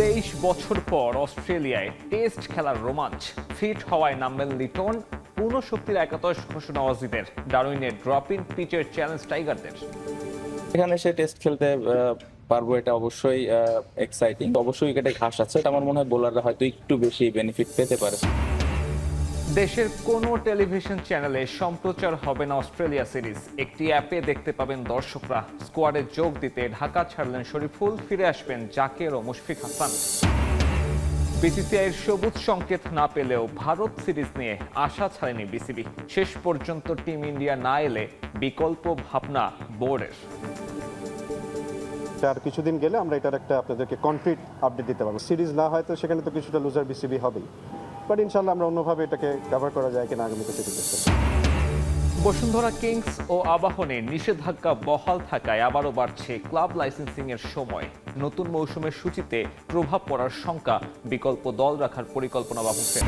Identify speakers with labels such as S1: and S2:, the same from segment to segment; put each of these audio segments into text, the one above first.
S1: 23 বছর পর অস্ট্রেলিয়ায় টেস্ট খেলার রোমাঞ্চ। ফিট হওয়ায় নামবেন লিটন, পূর্ণ শক্তির একাদশ ঘোষণা অজিদের। ডারউইনে ড্রপ ইন পিচের চ্যালেঞ্জ টাইগারদের।
S2: এখানে সে টেস্ট খেলতে পারবো, এটা অবশ্যই এক্সাইটিং। অবশ্যই উইকেটে ঘাস আছে, এটা আমার মনে হয় বোলাররা হয়তো একটু বেশি বেনিফিট পেতে পারে।
S1: দেশের কোনো টেলিভিশন চ্যানেলে সম্প্রচার হবে না অস্ট্রেলিয়া সিরিজ। একটি অ্যাপে দেখতে পাবেন দর্শকরা। স্কোয়াডে যোগ দিতে ঢাকা ছাড়লেন শরীফুল, ফিরে আসবেন জাকের ও মুশফিক হাসান। বিসিসিআইয়ের সবুজ সংকেত না পেলেও ভারত সিরিজ নিয়ে আশা ছাড়েনি বিসিবি। শেষ পর্যন্ত টিম ইন্ডিয়া না এলে বিকল্প ভাবনা বোর্ডের।
S3: আর কিছুদিন গেলে আমরা এটার একটা আপনাদেরকে কনক্রিট আপডেট দিতে পারবো। সিরিজ না হয় তো সেখানে তো কিছুটা লুজার বিসিবি হবেই, বাট ইনশাল্লাহ আমরা অন্যভাবে এটাকে কভার করা যায় কিনা আগামীতে সেটি চেষ্টা করব।
S1: বসুন্ধরা কিংস ও আবাহনে নিষেধাজ্ঞা বহাল থাকায় আবারও বাড়ছে ক্লাব লাইসেন্সিং এর সময়। নতুন মৌসুমের সূচিতে প্রভাব পড়ার শঙ্কা, বিকল্প দল রাখার পরিকল্পনা বাবুফের।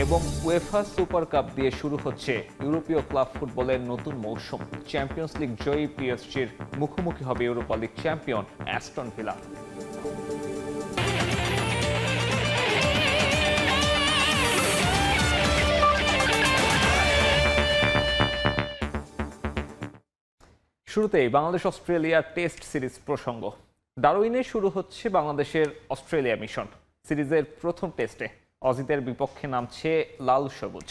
S1: এবং উয়েফা সুপার কাপ দিয়ে শুরু হচ্ছে ইউরোপীয় ক্লাব ফুটবলের নতুন মৌসুম। চ্যাম্পিয়ন্স লিগ জয়ী পিএসজির মুখোমুখি হবে Europa league champion Aston villa. শুরুতেই বাংলাদেশ অস্ট্রেলিয়া টেস্ট সিরিজ প্রসঙ্গ। ডারউইনে শুরু হচ্ছে বাংলাদেশের অস্ট্রেলিয়া মিশন। সিরিজের প্রথম টেস্টে অজিতের বিপক্ষে নামছে লাল সবুজ।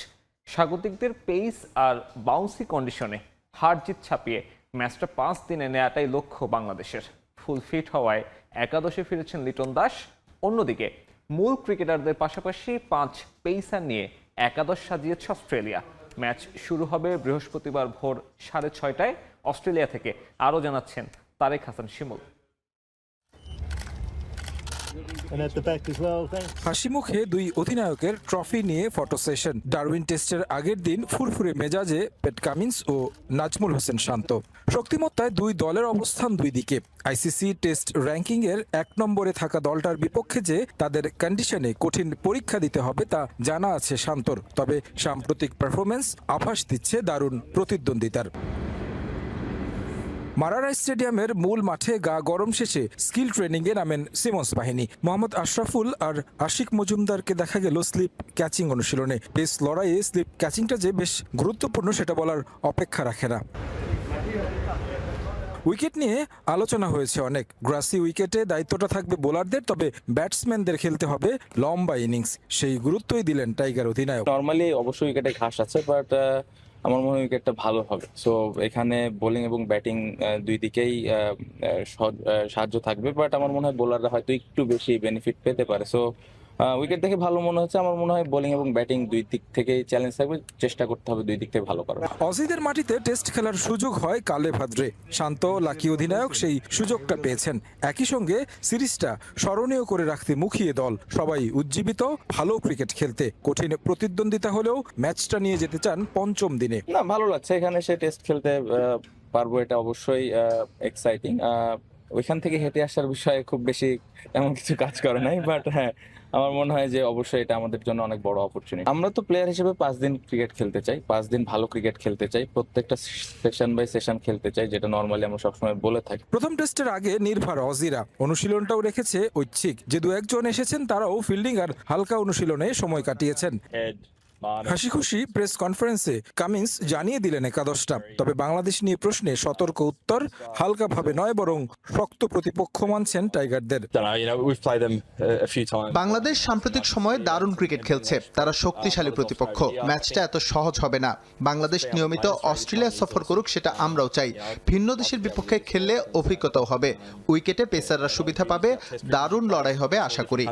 S1: স্বাগতিকদের পেস আর বাউন্সি কন্ডিশনে হার জিত ছাপিয়ে ম্যাচটা 5 দিনে নেওয়াটাই লক্ষ্য বাংলাদেশের। ফুল ফিট হওয়ায় একাদশে ফিরেছেন লিটন দাস। অন্যদিকে মূল ক্রিকেটারদের পাশাপাশি 5 পেসার নিয়ে একাদশ সাজিয়েছে অস্ট্রেলিয়া। ম্যাচ শুরু হবে বৃহস্পতিবার ভোর 6:30টায় অস্ট্রেলিয়া থেকে। আরও জানাচ্ছেন তারেক হাসান শিমুল।
S4: হাসি মুখে দুই অধিনায়কের ট্রফি নিয়ে ফটো সেশন। ডারউইন টেস্টের আগের দিন ফুরফুরে মেজাজে পেট কামিন্স ও নাজমুল হোসেন শান্ত। শক্তিমত্তায় দুই দলের অবস্থান দুই দিকে। আইসিসি টেস্ট র্যাঙ্কিং এর 1 নম্বরে থাকা দলটার বিপক্ষে যে তাদের কন্ডিশনে কঠিন পরীক্ষা দিতে হবে তা জানা আছে শান্তর। তবে সাম্প্রতিক পারফরমেন্স আভাস দিচ্ছে দারুণ প্রতিদ্বন্দ্বিতার। মারারা স্টেডিয়ামের মূল মাঠে গা গরম শেষে স্কিল ট্রেনিংয়ে নামেন সিমন্স বাহিনী। মোহাম্মদ আশরাফুল আর আশিক মজুমদারকে দেখা গেল স্লিপ ক্যাচিং অনুশীলনে। বেশ লড়াইয়ে স্লিপ ক্যাচিংটা যে বেশ গুরুত্বপূর্ণ সেটা বলার অপেক্ষা রাখে না। উইকেট নিয়ে আলোচনা হয়েছে অনেক। গ্রাসি উইকেটে দায়িত্বটা থাকবে বোলারদের, তবে ব্যাটসম্যানদের খেলতে হবে লম্বা ইনিংস। সেই গুরুত্বই দিলেন টাইগার অধিনায়ক।
S2: নর্মালি অবশ্যই উইকেটে ঘাস আছে, বাট আমার মনে হয় উইকেটটা ভালো হবে। সো এখানে বোলিং এবং ব্যাটিং দুই দিকেই সাহায্য থাকবে, বাট আমার মনে হয় বোলাররা হয়তো একটু বেশি বেনিফিট পেতে পারে। সো উইকেট দেখে ভালো মনে হচ্ছে। আমার মনে হয় বোলিং এবং ব্যাটিং দুই দিক থেকেই চ্যালেঞ্জ থাকবে, চেষ্টা করতে হবে দুই দিক থেকে ভালো করার।
S4: অজিদের মাটিতে টেস্ট খেলার সুযোগ হয় কালে ভাদ্রে। শান্ত লাকি অধিনায়ক সেই সুযোগটা পেয়েছেন। একই সঙ্গে সিরিজটা স্মরণীয় করে রাখতে মুখিয়ে দল। সবাই উজ্জীবিত, ভালো ক্রিকেট খেলতে। কঠিন প্রতিদ্বন্দ্বিতা হলেও ম্যাচটা নিয়ে যেতে চান পঞ্চম দিনে।
S2: না, ভালো লাগছে এখানে সে টেস্ট খেলতে পারবো, এটা অবশ্যই এক্সাইটিং। ওইখান থেকে হেঁটে আসার বিষয়ে খুব বেশি এমন কিছু কাজ করে নাই, বাট হ্যাঁ আমার মনে হয় যে অবশ্যই এটা আমাদের জন্য অনেক বড় অপরচুনিটি। আমরা তো প্লেয়ার হিসেবে 5 দিন ক্রিকেট খেলতে চাই, 5 দিন ভালো ক্রিকেট খেলতে চাই, প্রত্যেকটা সেশন বাই সেশন খেলতে চাই, যেটা নর্মালি আমরা সবসময় বলে থাকি।
S4: প্রথম টেস্টের আগে নির্ভর অজিরা অনুশীলনটাও রেখেছে ঐচ্ছিক। যে দু একজন এসেছেন তারাও ফিল্ডিং আর হালকা অনুশীলনে সময় কাটিয়েছেন। হাসি খুশি প্রেস কনফারেন্সে কামিন্স জানিয়ে দিলেন একাদশটা। তবে বাংলাদেশ নিয়ে প্রশ্নে সতর্ক উত্তর, হালকাভাবে নয় বরং শক্ত প্রতিপক্ষ মানছেন টাইগারদের।
S5: বাংলাদেশ সাম্প্রতিক সময়ে দারুণ ক্রিকেট খেলছে, তারা শক্তিশালী প্রতিপক্ষ। ম্যাচটা এত সহজ হবে না। বাংলাদেশ নিয়মিত অস্ট্রেলিয়া সফর করুক, সেটা আমরাও চাই। ভিন্ন দেশের বিপক্ষে খেললে অভিজ্ঞতাও হবে, উইকেটে পেসাররা সুবিধা পাবে, দারুণ লড়াই হবে আশা করি।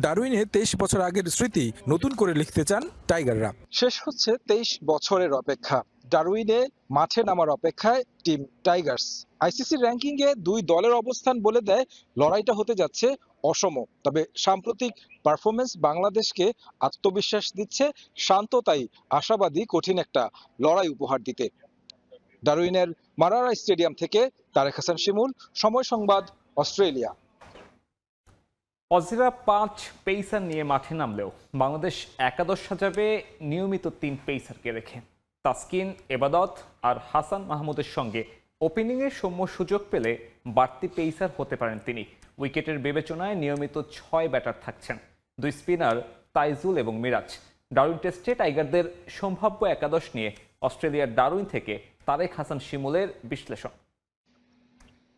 S4: ডারউইনে 23 বছর আগের স্মৃতি নতুন করে লিখতে চান টাইগাররা।
S6: শেষ হচ্ছে 23 বছরের অপেক্ষা। ডারউইনে মাঠে নামার অপেক্ষায় টিম টাইগার্স। আইসিসি র্যাঙ্কিং এ দুই দলের অবস্থান বলে দেয় লড়াইটা হতে যাচ্ছে অসম। তবে সাম্প্রতিক পারফরমেন্স বাংলাদেশকে আত্মবিশ্বাস দিচ্ছে। শান্ত তাই আশাবাদী কঠিন একটা লড়াই উপহার দিতে। ডারউইনের মারারা স্টেডিয়াম থেকে তারেক হাসান শিমুল, সময় সংবাদ, অস্ট্রেলিয়া।
S1: অজিরা 5 পেসার নিয়ে মাঠে নামলেও বাংলাদেশ একাদশ সাজাবে নিয়মিত 3 পেসারকে রেখে। তাসকিন, এবাদত আর হাসান মাহমুদের সঙ্গে ওপেনিংয়ে সৌম্য সুযোগ পেলে বাড়তি পেসার হতে পারেন তিনি। উইকেটের বিবেচনায় নিয়মিত 6 ব্যাটার থাকছেন, 2 স্পিনার তাইজুল এবং মিরাজ। ডারউইন টেস্টে টাইগারদের সম্ভাব্য একাদশ নিয়ে অস্ট্রেলিয়ার ডারউইন থেকে তারেক হাসান শিমুলের বিশ্লেষণ।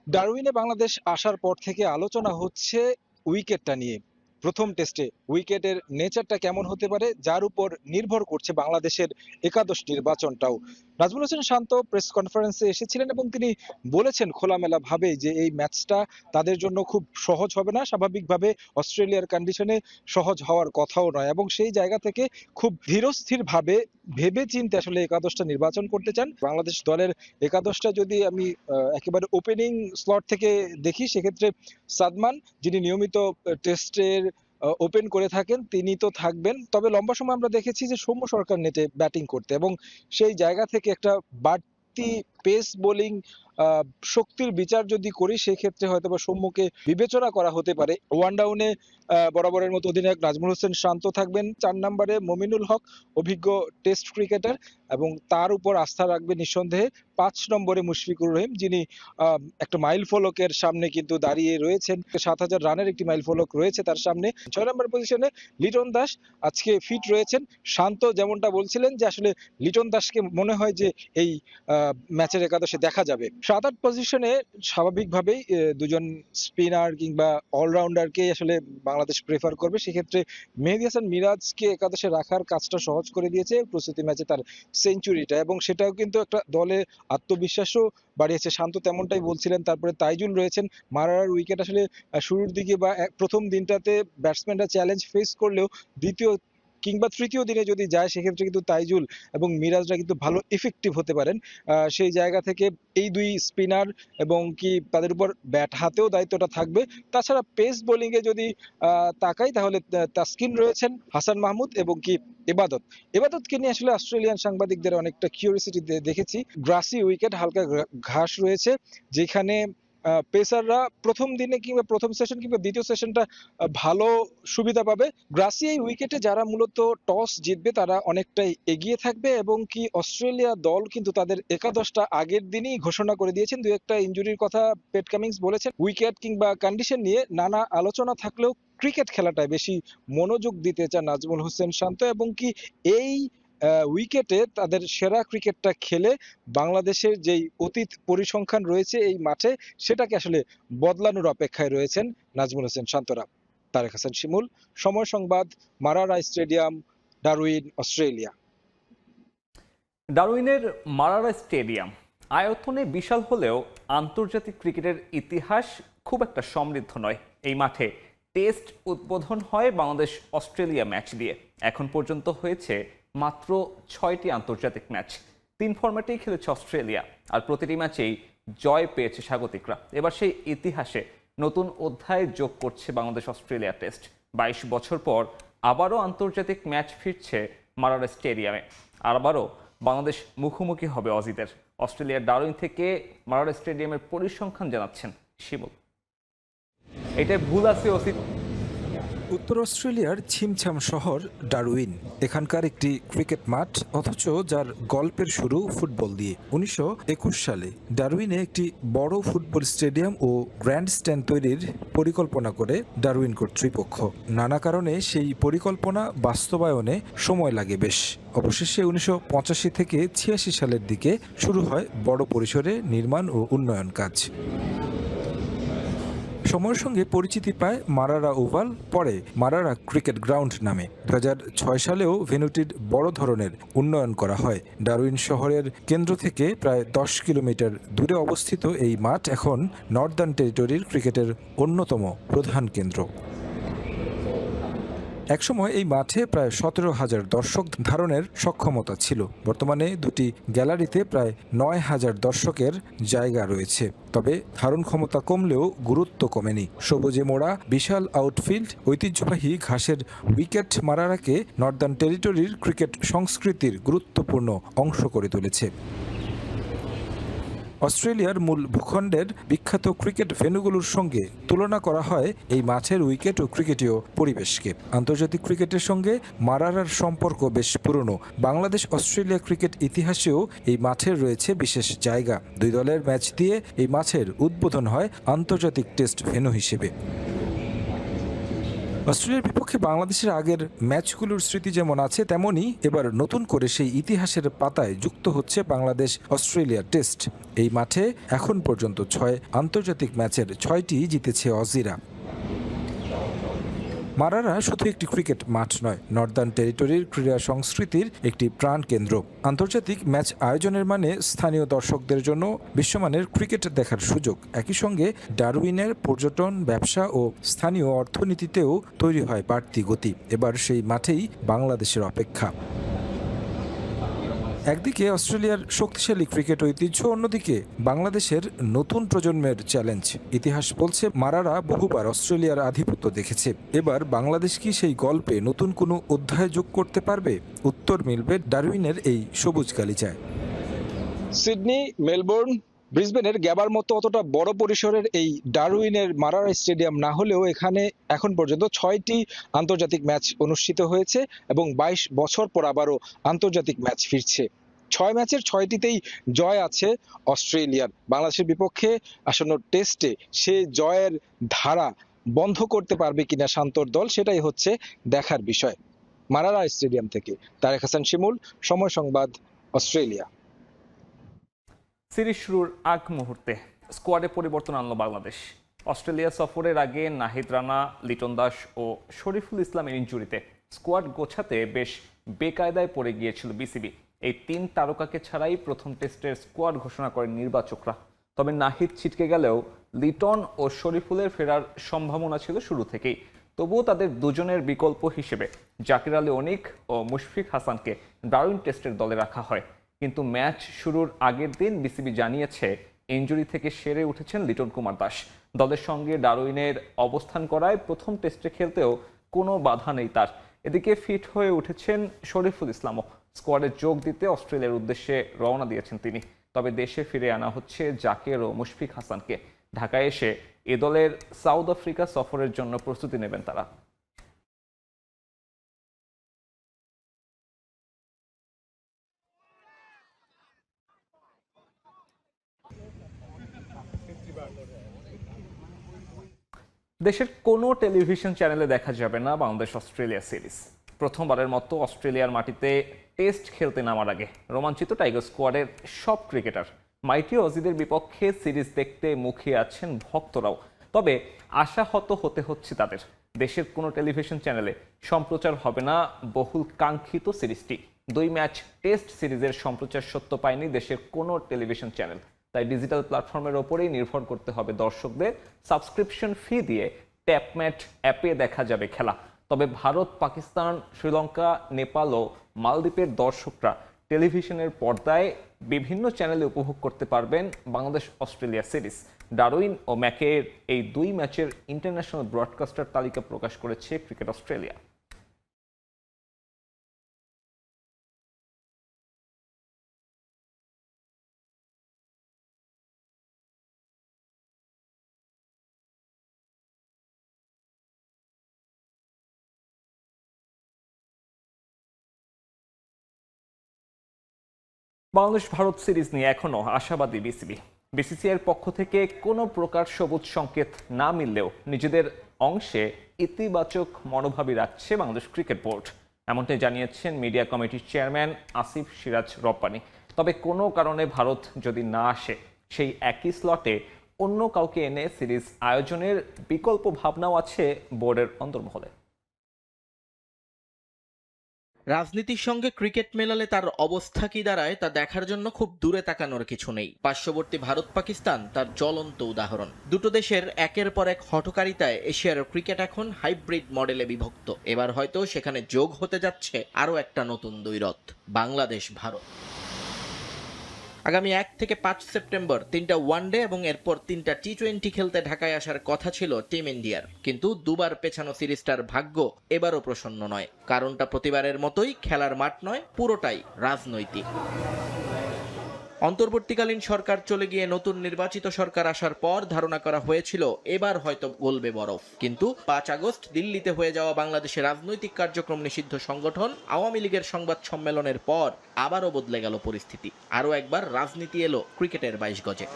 S6: ডারউইনে বাংলাদেশ আসার পর থেকে আলোচনা হচ্ছে উইকেটটা নিয়ে। প্রথম টেস্টে উইকেটের নেচারটা কেমন হতে পারে, যার উপর নির্ভর করছে বাংলাদেশের একাদশ নির্বাচনটাও। নাজমুল হোসেন শান্ত প্রেস কনফারেন্সে এসেছিলেন এবং তিনি বলেছেন খোলামেলা ভাবে যে এই ম্যাচটা তাদের জন্য খুব সহজ হবে না, স্বাভাবিকভাবে অস্ট্রেলিয়ার কন্ডিশনে সহজ হওয়ার কথাও নয়, এবং সেই জায়গা থেকে খুব ধীরস্থির ভাবে ভেবে চিন্তে আসলে একাদশটা নির্বাচন করতে চান। বাংলাদেশ দলের একাদশটা যদি আমি একেবারে ওপেনিং স্লট থেকে দেখি, সেক্ষেত্রে সাদমান, যিনি নিয়মিত টেস্টের ওপেন করে থাকেন, তিনি তো থাকবেন। তবে লম্বা সময় আমরা দেখেছি যে সৌম্য সরকার নেটে ব্যাটিং করতে, এবং সেই জায়গা থেকে একটা বাড়তি পেস বোলিং শক্তির বিচার যদি করি, সেক্ষেত্রে হয়তো বা সৌম্যকে বিবেচনা করা হতে পারে। ওয়ান ডাউনে বরাবরের মতো অধিনায়ক নাজমুল হোসেন শান্ত থাকবেন, 4 নম্বরে মমিনুল হক, অভিজ্ঞ টেস্ট ক্রিকেটার, এবং তার উপর আস্থা রাখবে নিঃসন্দেহে 5 নম্বরে মুশফিকুর রহিম, যিনি একটা মাইল ফলকের সামনে কিন্তু দাঁড়িয়ে রয়েছেন। 7000 রানের একটি মাইল ফলক রয়েছে তার সামনে। 6 নম্বর পজিশনে লিটন দাস আজকে ফিট রয়েছেন। শান্ত যেমনটা বলছিলেন যে আসলে লিটন দাসকে মনে হয় যে এই ম্যাচের একাদশে দেখা যাবে। 7-8 পজিশনে স্বাভাবিকভাবেই দুজন স্পিনার কিংবা অলরাউন্ডারকে আসলে বাংলাদেশ প্রেফার করবে। সেক্ষেত্রে মেহেদী হাসান মিরাজকে একাদশে রাখার কাজটা সহজ করে দিয়েছে প্রস্তুতি ম্যাচে তার সেঞ্চুরিটা, এবং সেটাও কিন্তু একটা দলে আত্মবিশ্বাসও বাড়িয়েছে। শান্ত তেমনটাই বলছিলেন। তারপরে তাইজুল রয়েছেন। মারার উইকেট আসলে শুরুর দিকে বা প্রথম দিনটাতে ব্যাটসম্যানরা চ্যালেঞ্জ ফেস করলেও দ্বিতীয় কিংবা তৃতীয় দিনে যদি যায়, সেক্ষেত্রে কিন্তু তাইজুল এবং মিরাজরা কিন্তু ভালো ইফেক্টিভ হতে পারেন। সেই জায়গা থেকে এই 2 স্পিনার এবং কি তাদের উপর ব্যাট হাতেও দায়িত্বটা থাকবে। তাছাড়া পেস বোলিং এ যদি তাকাই, তাহলে তাসকিন রয়েছেন, হাসান মাহমুদ এবং কি এবাদতকে নিয়ে আসলে অস্ট্রেলিয়ান সাংবাদিকদের অনেকটা কিউরিওসিটি দেখেছি। গ্রাসি উইকেট, হালকা ঘাস রয়েছে, যেখানে পেসাররা প্রথম দিনে কিংবা প্রথম সেশন কিংবা দ্বিতীয় সেশনটা ভালো সুবিধা পাবে। গ্রাসি এই উইকেটে যারা মূলত টস জিতবে তারা অনেকটাই এগিয়ে থাকবে, এবং কি অস্ট্রেলিয়া দল কিন্তু তাদের একাদশটা আগের দিনই ঘোষণা করে দিয়েছেন। 2-1টা ইনজুরির কথা পেট কামিংস বলেছেন। উইকেট কিংবা কন্ডিশন নিয়ে নানা আলোচনা থাকলেও ক্রিকেট খেলাটায় বেশি মনোযোগ দিতে চান নাজমুল হোসেন শান্ত, এবং কি এই উইকেটে তাদের সেরা ক্রিকেটটা খেলে বাংলাদেশের যেই অতীত পরিসংখ্যান রয়েছে এই মাঠে, সেটাকে আসলে বদলানোর অপেক্ষায় রয়েছেন নাজমুল হোসেন শান্তরা। তারেক হাসান শিমুল, সময় সংবাদ, মারারা স্টেডিয়াম, ডারউইন, অস্ট্রেলিয়া।
S1: ডারউইনের মারারা স্টেডিয়াম আয়তনে বিশাল হলেও আন্তর্জাতিক ক্রিকেটের ইতিহাস খুব একটা সমৃদ্ধ নয়। এই মাঠে টেস্ট উদ্বোধন হয় বাংলাদেশ অস্ট্রেলিয়া ম্যাচ দিয়ে। এখন পর্যন্ত হয়েছে মাত্র 6টি আন্তর্জাতিক ম্যাচ। 3 ফরম্যাটেই খেলেছে অস্ট্রেলিয়া, আর প্রতিটি ম্যাচেই জয় পেয়েছে স্বাগতিকরা। এবার সেই ইতিহাসে নতুন অধ্যায় যোগ করছে বাংলাদেশ অস্ট্রেলিয়া টেস্ট। 22 বছর পর আবারও আন্তর্জাতিক ম্যাচ ফিরছে মারারা স্টেডিয়ামে। আবারও বাংলাদেশ মুখোমুখি হবে অজিদের। অস্ট্রেলিয়ার ডারউইন থেকে মারারা স্টেডিয়ামের পরিসংখ্যান জানাচ্ছেন শিমুল। এটাই ভুল আছে অসিত।
S4: উত্তর অস্ট্রেলিয়ার ছিমছাম শহর ডারউইন, এখানকার একটি ক্রিকেট মাঠ, অথচ যার গল্পের শুরু ফুটবল দিয়ে। 1921 সালে ডারউইনে একটি বড় ফুটবল স্টেডিয়াম ও গ্র্যান্ড স্ট্যান্ড তৈরির পরিকল্পনা করে ডারউইন কর্তৃপক্ষ। নানা কারণে সেই পরিকল্পনা বাস্তবায়নে সময় লাগে বেশ। অবশেষে 1985 থেকে 86 সালের দিকে শুরু হয় বড় পরিসরে নির্মাণ ও উন্নয়ন কাজ। সময়ের সঙ্গে পরিচিতি পায় মারারা ওভাল, পরে মারারা ক্রিকেট গ্রাউন্ড নামে। 2006 সালেও ভেন্যুটির বড় ধরনের উন্নয়ন করা হয়। ডারউইন শহরের কেন্দ্র থেকে প্রায় 10 কিলোমিটার দূরে অবস্থিত এই মাঠ এখন নর্দার্ন টেরিটরির ক্রিকেটের অন্যতম প্রধান কেন্দ্র। একসময় এই মাঠে প্রায় 17,000 দর্শক ধারণের সক্ষমতা ছিল। বর্তমানে 2টি গ্যালারিতে প্রায় 9,000 দর্শকের জায়গা রয়েছে। তবে ধারণ ক্ষমতা কমলেও গুরুত্ব কমেনি। সবুজে মোড়া বিশাল আউটফিল্ড, ঐতিহ্যবাহী ঘাসের উইকেট মারারাকে নর্দার্ন টেরিটরির ক্রিকেট সংস্কৃতির গুরুত্বপূর্ণ অংশ করে তুলেছে। অস্ট্রেলিয়ার মূল ভূখণ্ডের বিখ্যাত ক্রিকেট ভেন্যুগুলোর সঙ্গে তুলনা করা হয় এই মাঠের উইকেট ও ক্রিকেটীয় পরিবেশকে। আন্তর্জাতিক ক্রিকেটের সঙ্গে মারারার সম্পর্ক বেশ পুরনো। বাংলাদেশ অস্ট্রেলিয়া ক্রিকেট ইতিহাসেও এই মাঠের রয়েছে বিশেষ জায়গা। দুই দলের ম্যাচ দিয়ে এই মাঠের উদ্বোধন হয় আন্তর্জাতিক টেস্ট ভেন্যু হিসেবে। অস্ট্রেলিয়ার বিপক্ষে বাংলাদেশের আগের ম্যাচগুলোর স্মৃতি যেমন আছে, তেমনি এবার নতুন করে সেই ইতিহাসের পাতায় যুক্ত হচ্ছে বাংলাদেশ অস্ট্রেলিয়া টেস্ট। এই মাঠে এখন পর্যন্ত 6 আন্তর্জাতিক ম্যাচের 6টি জিতেছে অজিরা। মারারা শুধু একটি ক্রিকেট মাঠ নয়, নর্দার্ন টেরিটরির ক্রীড়া সংস্কৃতির একটি প্রাণকেন্দ্র। আন্তর্জাতিক ম্যাচ আয়োজনের মানে স্থানীয় দর্শকদের জন্য বিশ্বমানের ক্রিকেট দেখার সুযোগ। একই সঙ্গে ডারউইনের পর্যটন, ব্যবসা ও স্থানীয় অর্থনীতিতেও তৈরি হয় বাড়তি গতি। এবার সেই মাঠেই বাংলাদেশের অপেক্ষা। একদিকে অস্ট্রেলিয়ার শক্তিশালী ক্রিকেট ঐতিহ্য, অন্যদিকে বাংলাদেশের নতুন প্রজন্মের চ্যালেঞ্জ। ইতিহাস বলছে মারারা বহুবার অস্ট্রেলিয়ার আধিপত্য দেখেছে। এবার বাংলাদেশ কি সেই গল্পে নতুন কোনো অধ্যায় যোগ করতে পারবে? উত্তর মিলবে ডারউইনের এই সবুজ গালিচায়।
S6: সিডনি, মেলবোর্ন, ব্রিসবেনের গ্যাবার মতো অতটা বড় পরিসরের এই ডারউইনের মারারা স্টেডিয়াম না হলেও এখানে এখন পর্যন্ত 6টি আন্তর্জাতিক ম্যাচ অনুষ্ঠিত হয়েছে এবং 22 বছর পর আবারও আন্তর্জাতিক ম্যাচ ফিরছে। 6 ম্যাচের 6টিতেই জয় আছে অস্ট্রেলিয়ার। বাংলাদেশের বিপক্ষে আসন্ন টেস্টে সে জয়ের ধারা বন্ধ করতে পারবে কিনা শান্তর দল, সেটাই হচ্ছে দেখার বিষয়। মারারা স্টেডিয়াম থেকে তারেক হাসান শিমুল, সময় সংবাদ, অস্ট্রেলিয়া।
S1: সিরিজ শুরুর আগ মুহূর্তে স্কোয়াডে পরিবর্তন আনলো বাংলাদেশ। অস্ট্রেলিয়া সফরের আগে নাহিদ রানা, লিটন দাস ও শরীফুল ইসলামের ইনজুরিতে স্কোয়াড গোছাতে বেশ বেকায়দায় পড়ে গিয়েছিল বিসিবি। এই 3 তারকাকে ছাড়াই প্রথম টেস্টের স্কোয়াড ঘোষণা করেন নির্বাচকরা। তবে নাহিদ ছিটকে গেলেও লিটন ও শরীফুলের ফেরার সম্ভাবনা ছিল শুরু থেকেই। তবুও তাদের দুজনের বিকল্প হিসেবে জাকির আলী অনিক ও মুশফিক হাসানকে ডারউইন টেস্টের দলে রাখা হয়। কিন্তু ম্যাচ শুরুর আগের দিন বিসিবি জানিয়েছে ইনজুরি থেকে সেরে উঠেছেন লিটন কুমার দাস। দলের সঙ্গে ডারউইনের অবস্থান করায় প্রথম টেস্টে খেলতেও কোনো বাধা নেই তার। এদিকে ফিট হয়ে উঠেছেন শরীফুল ইসলামও। স্কোয়াডে যোগ দিতে অস্ট্রেলিয়ার উদ্দেশ্যে রওনা দিয়েছেন তিনি। তবে দেশে ফিরে আনা হচ্ছে জাকের ও মুশফিক হাসানকে। ঢাকায় এসে এ দলের সাউথ আফ্রিকা সফরের জন্য প্রস্তুতি নেবেন তারা। দেশের কোনো টেলিভিশন চ্যানেলে দেখা যাবে না বাংলাদেশ অস্ট্রেলিয়া সিরিজ। প্রথমবারের মতো অস্ট্রেলিয়ার মাটিতে টেস্ট খেলতে নামার আগে রোমাঞ্চিত টাইগার স্কোয়াডের সব ক্রিকেটার। মাইটি অজিদের বিপক্ষে সিরিজ দেখতে মুখিয়ে আছেন ভক্তরাও। তবে আশাহত হতে হচ্ছে তাদের। দেশের কোনো টেলিভিশন চ্যানেলে সম্প্রচার হবে না বহুল কাঙ্ক্ষিত সিরিজটি। 2 ম্যাচ টেস্ট সিরিজের সম্প্রচার সত্য পায়নি দেশের কোনো টেলিভিশন চ্যানেল। তাই ডিজিটাল প্ল্যাটফর্মের ওপরেই নির্ভর করতে হবে দর্শকদের। সাবস্ক্রিপশন ফি দিয়ে ট্যাপম্যাট অ্যাপে দেখা যাবে খেলা। তবে ভারত, পাকিস্তান, শ্রীলঙ্কা, নেপাল ও মালদ্বীপের দর্শকরা টেলিভিশনের পর্দায় বিভিন্ন চ্যানেলে উপভোগ করতে পারবেন বাংলাদেশ অস্ট্রেলিয়া সিরিজ। ডারউইন ও ম্যাকের এই 2 ম্যাচের ইন্টারন্যাশনাল ব্রডকাস্টার তালিকা প্রকাশ করেছে cricket Australia. Bangladesh Bharat series নিয়ে এখনও আশাবাদী বিসিবি। বিসিসিআইয়ের পক্ষ থেকে কোনো প্রকার সবুজ সংকেত না মিললেও নিজেদের অংশে ইতিবাচক মনোভাবই রাখছে বাংলাদেশ ক্রিকেট বোর্ড। এমনটাই জানিয়েছেন মিডিয়া কমিটির চেয়ারম্যান আসিফ সিরাজ রব্বানী। তবে কোনো কারণে ভারত যদি না আসে, সেই একই স্লটে অন্য কাউকে এনে সিরিজ আয়োজনের বিকল্প ভাবনাও আছে বোর্ডের অন্তর্মহলে।
S7: রাজনীতির সঙ্গে ক্রিকেট মেলালে তার অবস্থা কি দাঁড়ায় তা দেখার জন্য খুব দূরে তাকানোর কিছু নেই। পার্শ্ববর্তী ভারত পাকিস্তান তার জ্বলন্ত উদাহরণ। দুটো দেশের একের পর এক হঠকারিতায় এশিয়ার ক্রিকেট এখন হাইব্রিড মডেলে বিভক্ত। এবার হয়তো সেখানে যোগ হতে যাচ্ছে আরও একটা নতুন দ্বৈরথ, বাংলাদেশ ভারত। আগামী 1 থেকে 5 সেপ্টেম্বর 3টা ওয়ানডে এবং এরপর 3টা টি-20 খেলতে ঢাকায় আসার কথা ছিল টিম ইন্ডিয়ার। কিন্তু দুবার পেছানো সিরিজটার ভাগ্য এবারও প্রসন্ন নয়। কারণটা প্রতিবারের মতোই খেলার মাঠ নয়, পুরোটাই রাজনৈতিক। অন্তর্বর্তীকালীন সরকার চলে গিয়ে নতুন নির্বাচিত সরকার আসার পর ধারণা করা হয়েছিল এবার হয়তো গলবে বরফ, কিন্তু 5 আগস্ট দিল্লিতে হয়ে যাওয়া বাংলাদেশের রাজনৈতিক কার্যক্রম নিষিদ্ধ সংগঠন আওয়ামী লীগের সংবাদ সম্মেলনের পর আবারও বদলে গেল পরিস্থিতি। আরও একবার রাজনীতি এলো ক্রিকেটের 22 গজে।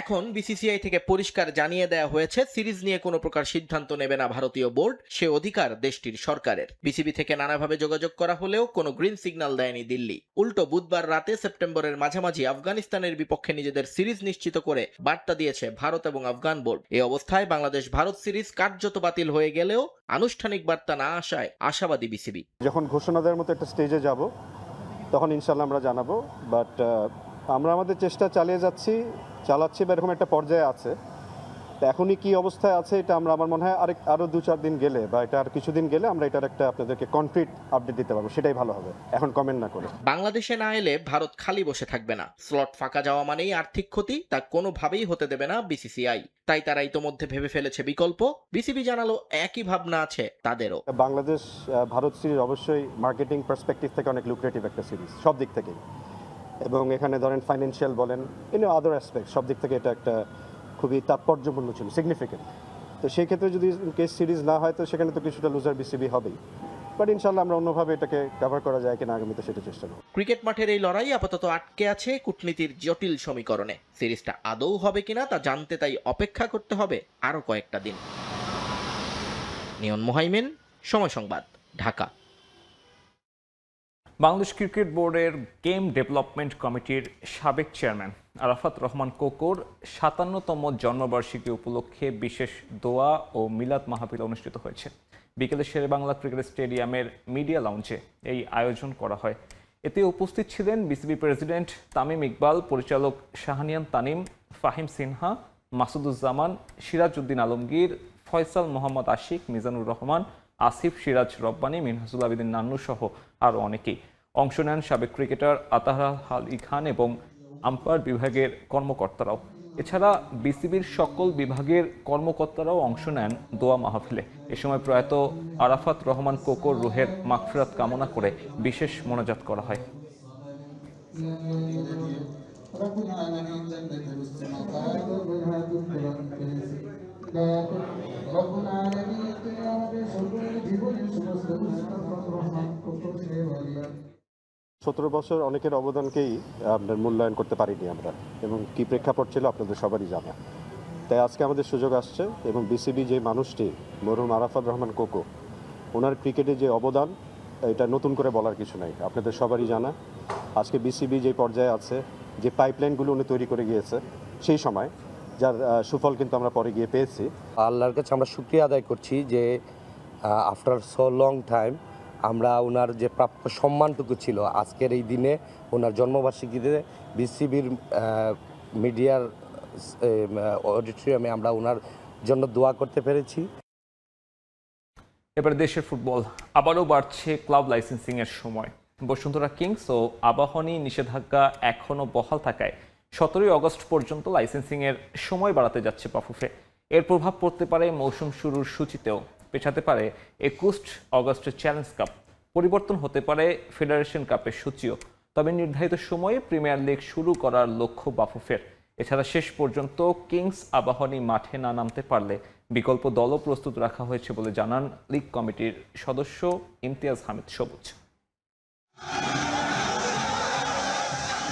S7: এখন বিসিসিআই থেকে পরিষ্কার জানিয়ে দেওয়া হয়েছে সিরিজ নিয়ে কোনো প্রকার সিদ্ধান্ত নেবে না ভারতীয় বোর্ড, সে অধিকার দেশটির সরকারের। বিসিবি থেকে নানাভাবে যোগাযোগ করা হলেও কোনো গ্রিন সিগন্যাল দেয়নি দিল্লি। উল্টো বুধবার রাতে সেপ্টেম্বরের মাঝামাঝি আফগানিস্তানের বিপক্ষে নিজেদের সিরিজ নিশ্চিত করে বার্তা দিয়েছে ভারত এবং আফগান বোর্ড। এই অবস্থায় বাংলাদেশ ভারত সিরিজ কার্যত বাতিল হয়ে গেলেও আনুষ্ঠানিক বার্তা না আসায় আশাবাদী বিসিবি।
S3: যখন ঘোষণা দেওয়ার মতো একটা স্টেজে যাব তখন ইনশাল্লাহ আমরা জানাবো, বাট আমরা আমাদের চেষ্টা চালাচ্ছি বা এরকম একটা পর্যায়ে আছে। তো এখনই কি অবস্থায় আছে এটা আমরা, আমার মনে হয় আরও 2-4 দিন গেলে বা এটা আর কিছুদিন গেলে আমরা এটার একটা আপনাদেরকে কনক্রিট আপডেট দিতে পারবো, সেটাই ভালো হবে এখন কমেন্ট না করে।
S7: বাংলাদেশে না এলে ভারত খালি বসে থাকবে না। স্লট ফাঁকা যাওয়া মানেই আর্থিক ক্ষতি, তা কোনোভাবেই হতে দেবে না বিসিসিআই। তাই তারা ইতোমধ্যে ভেবে ফেলেছে বিকল্প। বিসিবি জানালো একই ভাবনা আছে তাদেরও।
S3: বাংলাদেশ ভারত সিরিজ অবশ্যই মার্কেটিং পার্সপেক্টিভ থেকে অনেক লুক্রেটিভ একটা সিরিজ সব দিক থেকেই, এবং এখানে ধরেন ফাইন্যান্সিয়াল বলেন আদার অ্যাসপেক্ট সব দিক থেকে এটা একটা খুবই তাৎপর্যপূর্ণ ছিল, সিগনিফিকেন্ট। তো সেই ক্ষেত্রে যদি কেস সিরিজ না হয় তো সেখানে তো কিছুটা লুজার বিসিবি হবেই, বাট ইনশাল্লাহ আমরা অন্যভাবে এটাকে কভার করা যায় কিনা আগামীতে সেটা চেষ্টা করব।
S7: ক্রিকেট মাঠের এই লড়াই আপাতত আটকে আছে কূটনীতির জটিল সমীকরণে। সিরিজটা আদৌ হবে কিনা তা জানতে তাই অপেক্ষা করতে হবে আরো কয়েকটা দিন। নিয়ন মোহাইমেন, সময় সংবাদ, ঢাকা।
S1: বাংলাদেশ ক্রিকেট বোর্ডের গেম ডেভেলপমেন্ট কমিটির সাবেক চেয়ারম্যান আরাফাত রহমান কোকোর 57তম জন্মবার্ষিকী উপলক্ষে বিশেষ দোয়া ও মিলাদ মাহফিল অনুষ্ঠিত হয়েছে। বিকেলে শেরেবাংলা ক্রিকেট স্টেডিয়ামের মিডিয়া লাউঞ্জে এই আয়োজন করা হয়। এতে উপস্থিত ছিলেন বিসিবি প্রেসিডেন্ট তামিম ইকবাল, পরিচালক শাহানিয়ান তানিম, ফাহিম সিনহা, মাসুদুজ্জামান, সিরাজউদ্দিন আলমগীর, ফয়সাল মোহাম্মদ আশিক, মিজানুর রহমান, আসিফ, সিরাজ রব্বানী, মিনহাজুল আবেদিন নান্নু সহ আরও অনেকেই। অংশ নেন সাবেক ক্রিকেটার আতাহার আলী খান এবং আম্পায়ার বিভাগের কর্মকর্তারাও। এছাড়া বিসিবির সকল বিভাগের কর্মকর্তারাও অংশ নেন দোয়া মাহফিলে। এ সময় প্রয়াত আরাফাত রহমান কোকোর রুহের মাগফিরাত কামনা করে বিশেষ মোনাজাত করা হয়।
S8: ربنا العالمين আমাদের সকলের জীবনের সমস্ত রহমান কবুল করে।
S3: 17 বছর অনেকের অবদানকেই আপনার মূল্যায়ন করতে পারিনি আমরা, এবং কি প্রেক্ষাপট ছিল আপনাদের সবারই জানা। তাই আজকে আমাদের সুযোগ আসছে, এবং বিসিবি যে মানুষটি মরহুম আরাফাত রহমান কোকো, ওনার ক্রিকেটে যে অবদান এটা নতুন করে বলার কিছু নাই, আপনাদের সবারই জানা। আজকে বিসিবি যে পর্যায়ে আছে, যে পাইপলাইনগুলো উনি তৈরি করে গিয়েছে সেই সময়, যার সুফল কিন্তু আমরা পরে গিয়ে পেয়েছি।
S9: আল্লাহর কাছে আমরা শুকরিয়া আদায় করছি যে আফটার সো লং টাইম আমরা ওনার যে প্রাপ্য সম্মানটুকু ছিল আজকের এই দিনে ওনার জন্মবার্ষিকীতে বিসিবির মিডিয়ার অডিটোরিয়ামে আমরা ওনার জন্য দোয়া করতে পেরেছি।
S1: এবার দেশের ফুটবল। আবারও বাড়ছে ক্লাব লাইসেন্সিংয়ের সময়। বসুন্ধরা কিংস ও আবাহনী নিষেধাজ্ঞা এখনও বহাল থাকায় 17 আগস্ট পর্যন্ত লাইসেন্সিংয়ের সময় বাড়াতে যাচ্ছে বাফুফে। এর প্রভাব পড়তে পারে মৌসুম শুরুর সূচিতেও, পেছাতে পারে 21 আগস্টের চ্যালেঞ্জ কাপ, পরিবর্তন হতে পারে ফেডারেশন কাপের সূচিও। তবে নির্ধারিত সময়ে প্রিমিয়ার লিগ শুরু করার লক্ষ্য বাফুফের। এছাড়া শেষ পর্যন্ত কিংস আবাহনী মাঠে না নামতে পারলে বিকল্প দলও প্রস্তুত রাখা হয়েছে বলে জানান লিগ কমিটির সদস্য ইমতিয়াজ হামিদ সবুজ।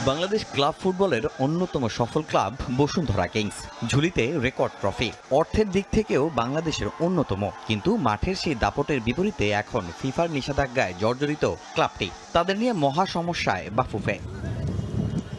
S10: বাংলাদেশ ক্লাব ফুটবলের অন্যতম সফল ক্লাব বসুন্ধরা কিংস, ঝুলিতে রেকর্ড ট্রফি। অর্থের দিক থেকেও বাংলাদেশের অন্যতম, কিন্তু মাঠের সেই দাপটের বিপরীতে এখন ফিফার নিষেধাজ্ঞায় জর্জরিত ক্লাবটি। তাদের নিয়ে মহা সমস্যায় বাফুফে।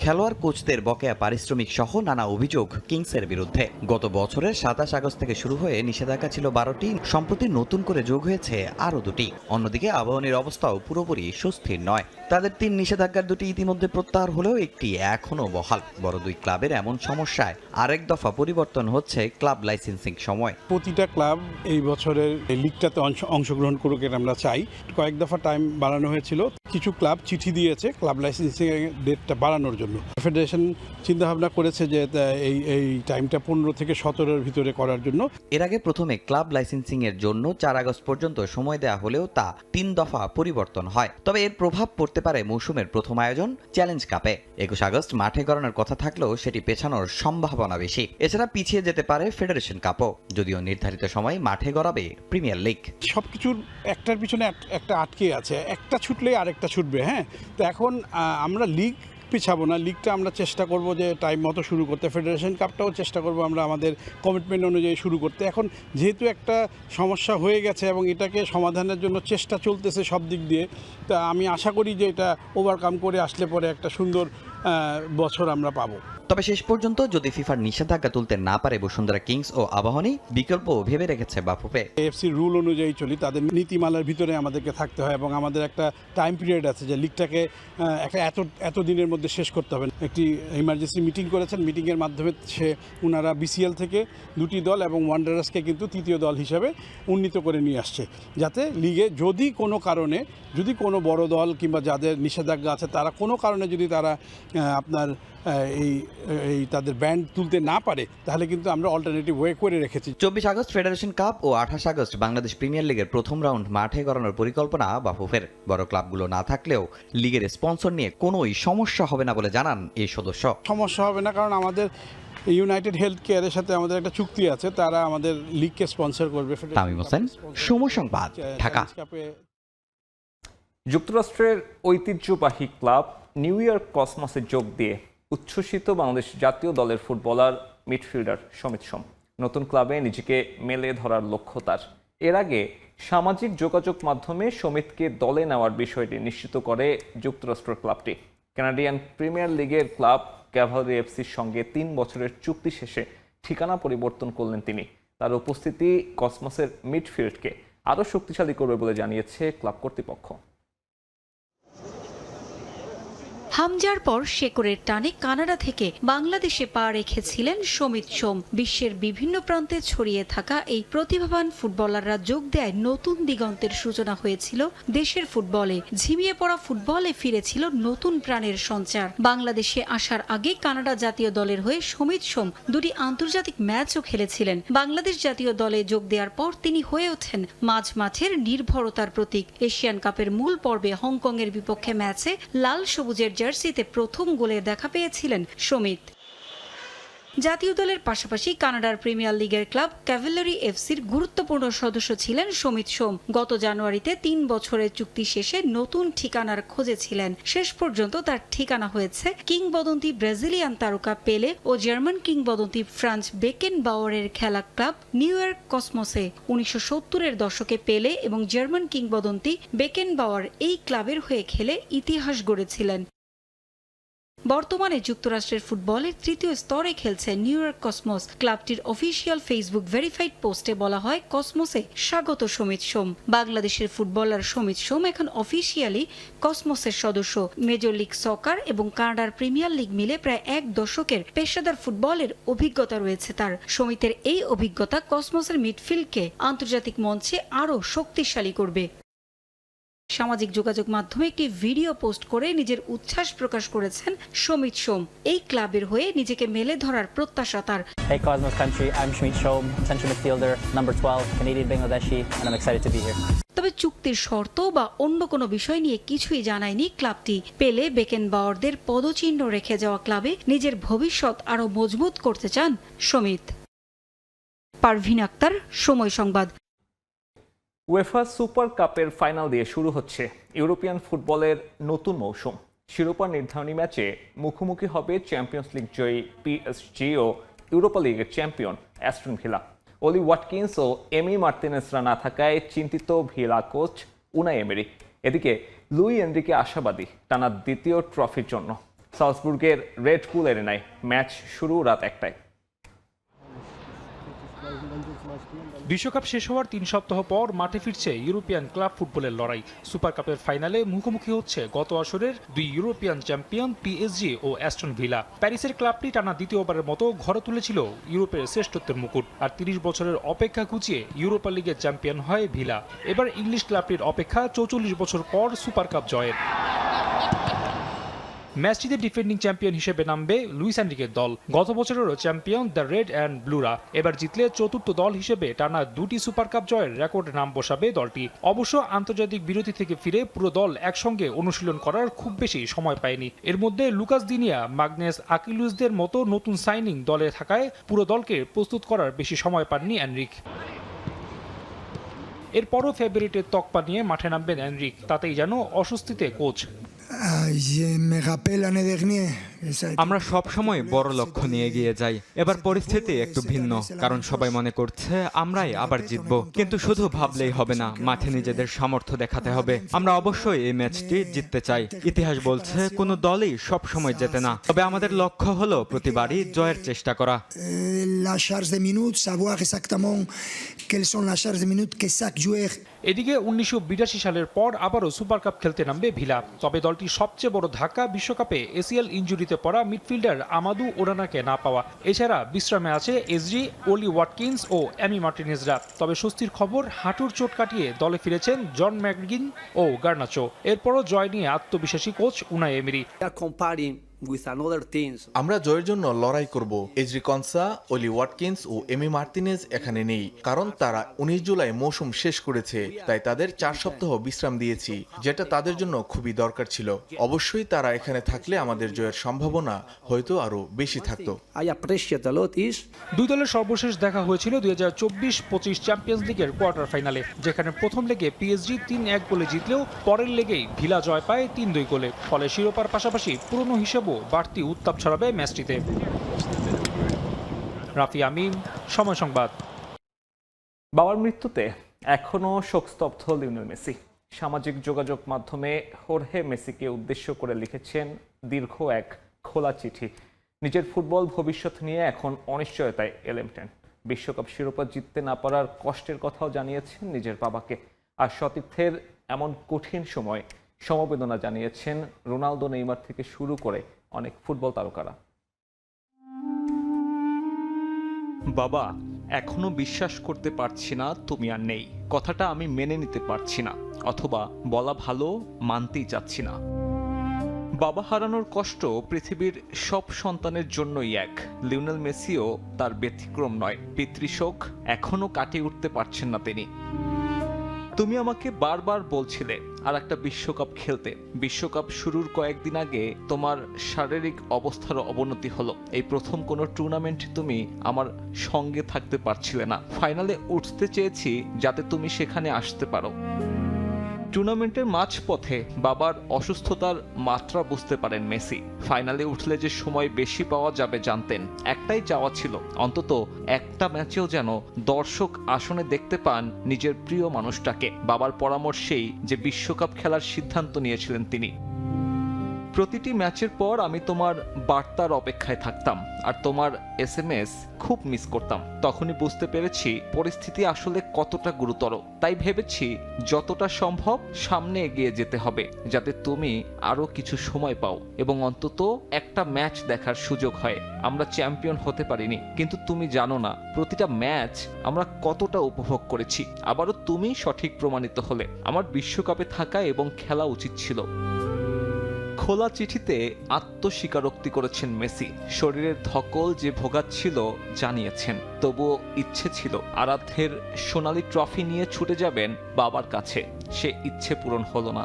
S10: খেলোয়াড় কোচদের বকেয়া পারিশ্রমিক সহ নানা অভিযোগ কিংসের বিরুদ্ধে। গত বছরের 27 আগস্ট থেকে শুরু হয়ে নিষেধাজ্ঞা ছিল 12টি, সম্প্রতি নতুন করে যোগ হয়েছে আরও 2টি। অন্যদিকে আবাহনীর অবস্থাও পুরোপুরি সুস্থির নয়। তাদের 3 নিষেধাজ্ঞার 2টি ইতিমধ্যে প্রত্যাহার হলেও একটি এখনও বহাল। বড় 2 ক্লাবের এমন সমস্যায় আরেক দফা পরিবর্তন হচ্ছে ক্লাব লাইসেন্সিং সময়।
S11: প্রতিটা ক্লাব এই বছরের লিগটাতে অংশগ্রহণ করুক, এটা আমরা চাই। কয়েক দফা টাইম বাড়ানো হয়েছিল। কিছু ক্লাব চিঠি দিয়েছে ক্লাব লাইসেন্সিং ডেটটা বাড়ানোর জন্য। ফেডারেশন চিন্তাভাবনা করেছে যে এই টাইমটা 15 থেকে 17-এর ভিতরে করার জন্য।
S10: এর আগে প্রথমে ক্লাব লাইসেন্সিং এর জন্য 4 আগস্ট পর্যন্ত সময় দেওয়া হলেও তা 3 দফা পরিবর্তন হয়। তবে এর প্রভাব পড়তে পারে মৌসুমের প্রথম আয়োজন চ্যালেঞ্জ কাপে। 21 আগস্ট মাঠে গড়ানোর কথা থাকলেও সেটি পেছানোর সম্ভাবনা বেশি। এছাড়া পিছিয়ে যেতে পারে ফেডারেশন কাপও, যদিও নির্ধারিত সময় মাঠে গড়াবে প্রিমিয়ার লিগ।
S11: সবকিছুর একটার পিছনে একটা আটকে আছে, একটা ছুটলেই আরেকটা ছুটবে। হ্যাঁ, তো এখন আমরা লিগ পিছাবো না, লিগটা আমরা চেষ্টা করব যে টাইম মতো শুরু করতে। ফেডারেশন কাপটাও চেষ্টা করব আমরা আমাদের কমিটমেন্ট অনুযায়ী শুরু করতে। এখন যেহেতু একটা সমস্যা হয়ে গেছে এবং এটাকে সমাধানের জন্য চেষ্টা চলতেছে সব দিক দিয়ে, তা আমি আশা করি যে এটা ওভারকাম করে আসলে পরে একটা সুন্দর বছর আমরা পাবো।
S10: তবে শেষ পর্যন্ত যদি ফিফার নিষেধাজ্ঞা তুলতে না পারে বসুন্ধরা কিংস ও আবাহনী, বিকল্প ভেবে রেখেছে বাফুফে।
S11: এএফসি রুল অনুযায়ী চলি, তাদের নীতিমালার ভিতরে আমাদেরকে থাকতে হয় এবং আমাদের একটা টাইম পিরিয়ড আছে যে লিগটাকে একটা এত দিনের মধ্যে শেষ করতে হবে। একটি ইমার্জেন্সি মিটিং করেছেন, মিটিংয়ের মাধ্যমে ওনারা বিসিএল থেকে 2টি দল এবং ওয়ান্ডারার্সকে কিন্তু 3য় দল হিসেবে উন্নীত করে নিয়ে আসছে, যাতে লিগে যদি কোনো কারণে কোনো বড় দল কিংবা যাদের নিষেধাজ্ঞা আছে তারা কোনো কারণে যদি তারা আপনার এই তাদের ব্যান্ড তুলতে না পারে, তাহলে কিন্তু আমরা অল্টারনেটিভ ওয়ে করে রেখেছি।
S10: 24 আগস্ট ফেডারেশন কাপ ও 28 আগস্ট বাংলাদেশ প্রিমিয়ার লিগের প্রথম রাউন্ড মাঠে গড়ানোর পরিকল্পনা বাফুফের। বড় ক্লাবগুলো না থাকলেও লিগের স্পন্সর নিয়ে কোনোই সমস্যা হবে না বলে জানান এই সদস্য।
S11: সমস্যা হবে না, কারণ আমাদের ইউনাইটেড হেলথ কেয়ারের সাথে আমাদের একটা চুক্তি আছে, তারা আমাদের লিগকে স্পন্সর করবে।
S10: তামিম হোসেন, সময় সংবাদ, ঢাকা।
S1: যুক্তরাষ্ট্রের ঐতিহ্যবাহী ক্লাব নিউ ইয়র্ক কসমসে যোগ দিয়ে উচ্ছ্বসিত বাংলাদেশ জাতীয় দলের ফুটবলার মিডফিল্ডার শমিত সোম। নতুন ক্লাবে নিজেকে মেলে ধরার লক্ষ্য তার। এর আগে সামাজিক যোগাযোগ মাধ্যমে শমিতকে দলে নেওয়ার বিষয়টি নিশ্চিত করে যুক্তরাষ্ট্রের ক্লাবটি। কানাডিয়ান প্রিমিয়ার লিগের ক্লাব ক্যাভালরি এফসির সঙ্গে 3 বছরের চুক্তি শেষে ঠিকানা পরিবর্তন করলেন তিনি। তার উপস্থিতি কসমসের মিডফিল্ডকে আরও শক্তিশালী করবে বলে জানিয়েছে ক্লাব কর্তৃপক্ষ।
S12: হামজার পর শেকড়ের টানে কানাডা থেকে বাংলাদেশে পা রেখেছিলেন শমিত সোম। বিশ্বের বিভিন্ন প্রান্তে ছড়িয়ে থাকা এই প্রতিভাবান ফুটবলাররা যোগ দেয় নতুন দিগন্তের সূচনা হয়েছিল দেশের ফুটবলে। ঝিমিয়ে পড়া ফুটবলে ফিরেছিল নতুন প্রাণের সঞ্চার। বাংলাদেশে আসার আগে কানাডা জাতীয় দলের হয়ে শমিত সোম 2টি আন্তর্জাতিক ম্যাচও খেলেছিলেন। বাংলাদেশ জাতীয় দলে যোগ দেওয়ার পর তিনি হয়ে ওঠেন মাঝ মাঠের নির্ভরতার প্রতীক। এশিয়ান কাপের মূল পর্বে হংকংয়ের বিপক্ষে ম্যাচে লাল সবুজের জার্সিতে প্রথম গোলের দেখা পেয়েছিলেন শমিত। জাতীয় দলের পাশাপাশি কানাডার প্রিমিয়ার লিগের ক্লাব ক্যাভেলরি এফসির গুরুত্বপূর্ণ সদস্য ছিলেন শমিত সোম। গত জানুয়ারিতে 3 বছরের চুক্তি শেষে নতুন ঠিকানার খোঁজে ছিলেন। শেষ পর্যন্ত তার ঠিকানা হয়েছে কিংবদন্তি ব্রাজিলিয়ান তারকা পেলে ও জার্মান কিংবদন্তি ফ্রাঞ্জ বেকেনবাওয়ারের খেলা ক্লাব নিউ ইয়র্ক কসমসে। 1970-এর দশকে পেলে এবং জার্মান কিংবদন্তি বেকেনবাওয়ার এই ক্লাবের হয়ে খেলে ইতিহাস গড়েছিলেন। বর্তমানে যুক্তরাষ্ট্রের ফুটবলের 3য় স্তরে খেলছে নিউ ইয়র্ক কসমস। ক্লাবটির অফিসিয়াল ফেসবুক ভেরিফাইড পোস্টে বলা হয়, কসমসে স্বাগত শমিত সোম। বাংলাদেশের ফুটবলার শমিত সোম এখন অফিসিয়ালি কসমসের সদস্য। মেজর লিগ সকার এবং কানাডার প্রিমিয়ার লিগ মিলে প্রায় 1 দশকের পেশাদার ফুটবলের অভিজ্ঞতা রয়েছে তার। শমিতের এই অভিজ্ঞতা কসমসের মিডফিল্ডকে আন্তর্জাতিক মঞ্চে আরও শক্তিশালী করবে। সামাজিক যোগাযোগ মাধ্যমে একটি ভিডিও পোস্ট করে নিজের উচ্ছ্বাস প্রকাশ করেছেন শমিত সোম। এই ক্লাবের হয়ে নিজেকে মেলে ধরার প্রত্যাশা তার।
S13: Hey Cosmos Country, I'm Shomit Shom, central midfielder, number 12, Canadian Bangladeshi, and I'm excited to be here.
S12: তবে চুক্তির শর্ত বা অন্য কোনো বিষয় নিয়ে কিছুই জানায়নি ক্লাবটি। পেলে বেকেনবাওয়ারদের পদচিহ্ন রেখে যাওয়া ক্লাবে নিজের ভবিষ্যৎ আরও মজবুত করতে চান শমিত। পারভিন আক্তার, সময় সংবাদ।
S1: উয়েফা সুপার কাপের ফাইনাল দিয়ে শুরু হচ্ছে ইউরোপিয়ান ফুটবলের নতুন মৌসুম। শিরোপা নির্ধারণী ম্যাচে মুখোমুখি হবে চ্যাম্পিয়ন্স লিগ জয়ী পিএসজি ও ইউরোপা লিগের champion Aston Villa. Ollie Watkins ও এমি মার্টিনেসরা না থাকায় চিন্তিত ভিলা কোচ উনাই এমেরি। এদিকে লুই এনরিকে আশাবাদী টানা 2য় ট্রফির জন্য। সালসবুর্গের রেড বুল এরিনায় ম্যাচ শুরু রাত 1টায়।
S4: বিশ্বকাপ শেষ হওয়ার 3 সপ্তাহ পর মাঠে ফিরছে ইউরোপিয়ান ক্লাব ফুটবলের লড়াই। সুপার কাপের ফাইনালে মুখোমুখি হচ্ছে গত আসরের দুই ইউরোপিয়ান চ্যাম্পিয়ন পিএসজি ও অ্যাস্টন ভিলা। প্যারিসের ক্লাবটি টানা দ্বিতীয়বারের মতো ঘরে তুলেছিল ইউরোপের শ্রেষ্ঠত্বের মুকুট, আর 30 বছরের অপেক্ষা ঘুচিয়ে ইউরোপা লিগের চ্যাম্পিয়ন হয় ভিলা। এবার ইংলিশ ক্লাবটির অপেক্ষা 44 বছর পর সুপার কাপ জয়ের। ম্যাচটিতে ডিফেন্ডিং চ্যাম্পিয়ন হিসেবে নামবে লুইস এনরিকের দল। গত বছরেরও চ্যাম্পিয়ন দ্য রেড অ্যান্ড ব্লুরা। এবার জিতলে চতুর্থ দল হিসেবে টানা 2টি সুপার কাপ জয়ের রেকর্ডে নাম বসাবে দলটি। অবশ্য আন্তর্জাতিক বিরতি থেকে ফিরে পুরো দল একসঙ্গে অনুশীলন করার খুব বেশি সময় পায়নি। এর মধ্যে লুকাস দিনিয়া, মাগনেস আকিলুসদের মতো নতুন সাইনিং দলে থাকায় পুরো দলকে প্রস্তুত করার বেশি সময় পাননি এনরিক। এরপরও ফেভারিটের তকপা নিয়ে মাঠে নামবেন এনরিক, তাতেই যেন অস্বস্তিতে কোচ।
S14: আমরা সব সময় বড় লক্ষ্য নিয়ে এগিয়ে যাই। এবার পরিস্থিতি একটু ভিন্ন, কারণ সবাই মনে করছে আমরাই আবার জিতবো। কিন্তু শুধু ভাবলেই হবে না, মাঠে নিজেদের সামর্থ্য দেখাতে হবে। আমরা অবশ্যই এই ম্যাচটি জিততে চাই। ইতিহাস বলছে কোনো দলই সব সময় জেতে না, তবে আমাদের লক্ষ্য হলো প্রতিবারই জয়ের চেষ্টা করা।
S4: এদিকে 1982 সালের পর আবারও সুপার কাপ খেলতে নামবে ভিলা। তবে দলটির সবচেয়ে বড় ধাক্কা বিশ্বকাপে এসিএল ইনজুরিতে পড়া মিডফিল্ডার আমাদু ওনানাকে না পাওয়া। এছাড়া বিশ্রামে আছে এসজি, ওলি ওয়াটকিন্স ও অ্যামি মার্টিনেজরা। তবে স্বস্তির খবর, হাঁটুর চোট কাটিয়ে দলে ফিরেছেন জন ম্যাকগিন ও গার্নাচো। এরপরও জয় নিয়ে আত্মবিশ্বাসী কোচ উনাই এমেরি।
S15: আমরা জয়ের জন্য লড়াই করব। এজরি কনসা, ওলি ওয়াটকিন্স ও এমি মার্টিনেজ এখানে নেই, কারণ তারা 19 জুলাই মৌসুম শেষ করেছে। তাই তাদের 4 সপ্তাহ বিশ্রাম দিয়েছি, যেটা তাদের জন্য খুবই দরকার ছিল। অবশ্যই তারা এখানে থাকলে আমাদের জয়ের সম্ভাবনা হয়তো আরো বেশি থাকতো।
S4: দুই দলের সর্বশেষ দেখা হয়েছিল 2024-25 চ্যাম্পিয়ন্স লিগের কোয়ার্টার ফাইনালে, যেখানে প্রথম লেগে পিএসজি 3-1 গোলে জিতলেও পরের লেগেই ভিলা জয় পায় 3-2 গোলে। ফলে শিরোপার পাশাপাশি পুরনো হিসেবেও বাড়তি উত্তাপ ছড়াবে ম্যাচটিতে। রাফি আমিন, সময় সংবাদ।
S1: বাবার মৃত্যুতে এখনও শোকস্তব্ধ লিওনেল মেসি। সামাজিক যোগাযোগ মাধ্যমে হোর্হে মেসিকে উদ্দেশ্য করে লিখেছেন দীর্ঘ এক খোলা চিঠি। নিজের ফুটবল ভবিষ্যৎ নিয়ে এখন অনিশ্চয়তায় এলেমটেন। বিশ্বকাপ শিরোপা জিততে না পারার কষ্টের কথাও জানিয়েছেন নিজের বাবাকে। আর সতীর্থের এমন কঠিন সময় সমবেদনা জানিয়েছেন রোনালদো, নেইমার থেকে শুরু করে অনেক ফুটবল তারকারা।
S16: বাবা, এখনো বিশ্বাস করতে পারছি না তুমি আর নেই। কথাটা আমি মেনে নিতে পারছি না, অথবা বলা ভালো, মানতেই চাচ্ছি না। বাবা হারানোর কষ্ট পৃথিবীর সব সন্তানের জন্যই এক। লিওনেল মেসিও তার ব্যতিক্রম নয়। পিতৃশোক এখনো কাটিয়ে উঠতে পারছেন না তিনি। তুমি আমাকে বারবার বলছিলে আর একটা বিশ্বকাপ খেলতে। বিশ্বকাপ শুরুর কয়েকদিন আগে তোমার শারীরিক অবস্থার অবনতি হলো। এই প্রথম কোনো টুর্নামেন্টে তুমি আমার সঙ্গে থাকতে পারছিলে না। ফাইনালে উঠতে চেয়েছি যাতে তুমি সেখানে আসতে পারো। টুর্নামেন্টের মাঝপথে বাবার অসুস্থতার মাত্রা বুঝতে পারেন মেসি। ফাইনালে উঠলে যে সময় বেশি পাওয়া যাবে জানতেন। একটাই চাওয়া ছিল, অন্তত একটা ম্যাচেও যেন দর্শক আসনে দেখতে পান নিজের প্রিয় মানুষটাকে। বাবার পরামর্শেই যে বিশ্বকাপ খেলার সিদ্ধান্ত নিয়েছিলেন তিনি। প্রতিটি ম্যাচের পর আমি তোমার বার্তার অপেক্ষায় থাকতাম আর তোমার SMS খুব মিস করতাম। তখনই বুঝতে পেরেছি পরিস্থিতি আসলে কতটা গুরুতর। তাই ভেবেছি যতটা সম্ভব সামনে এগিয়ে যেতে হবে, যাতে তুমি আরো কিছু সময় পাও এবং অন্তত একটা ম্যাচ দেখার সুযোগ হয়। আমরা চ্যাম্পিয়ন হতে পারিনি, কিন্তু তুমি জানো না প্রতিটা ম্যাচ আমরা কতটা উপভোগ করেছি। আবারও তুমি সঠিক প্রমাণিত হলে আমার বিশ্বকাপে থাকা এবং খেলা উচিত ছিল। খোলা চিঠিতে আত্মস্বীকারোক্তি করেছেন মেসি। শরীরের ধকল যে ভোগাচ্ছিল জানিয়েছেন, তবুও ইচ্ছে ছিল আরাধ্যের সোনালী ট্রফি নিয়ে ছুটে যাবেন বাবার কাছে। সে ইচ্ছে পূরণ হলো না।